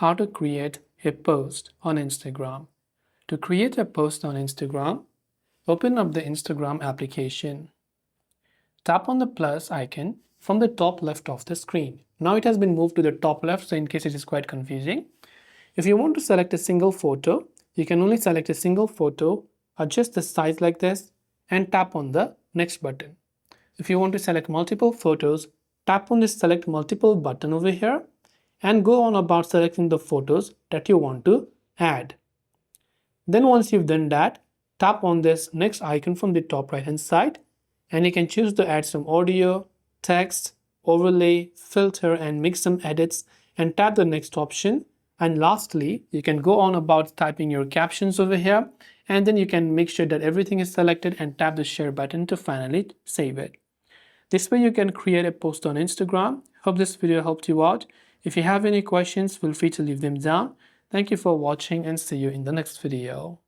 how to create a post on Instagram. To create a post on Instagram, open up the Instagram application. Tap on the plus icon from the top left of the screen. Now it has been moved to the top left, so in case it is quite confusing. If you want to select a single photo, you can only select a single photo, adjust the size like this, and tap on the next button. If you want to select multiple photos, tap on this select multiple button over here and go on about selecting the photos that you want to add. Then once you've done that, tap on this next icon from the top right hand side and you can choose to add some audio, text, overlay, filter and make some edits and tap the next option. And lastly, you can go on about typing your captions over here and then you can make sure that everything is selected and tap the share button to finally save it. This way you can create a post on Instagram. Hope this video helped you out. If you have any questions, feel free to leave them down. Thank you for watching and see you in the next video.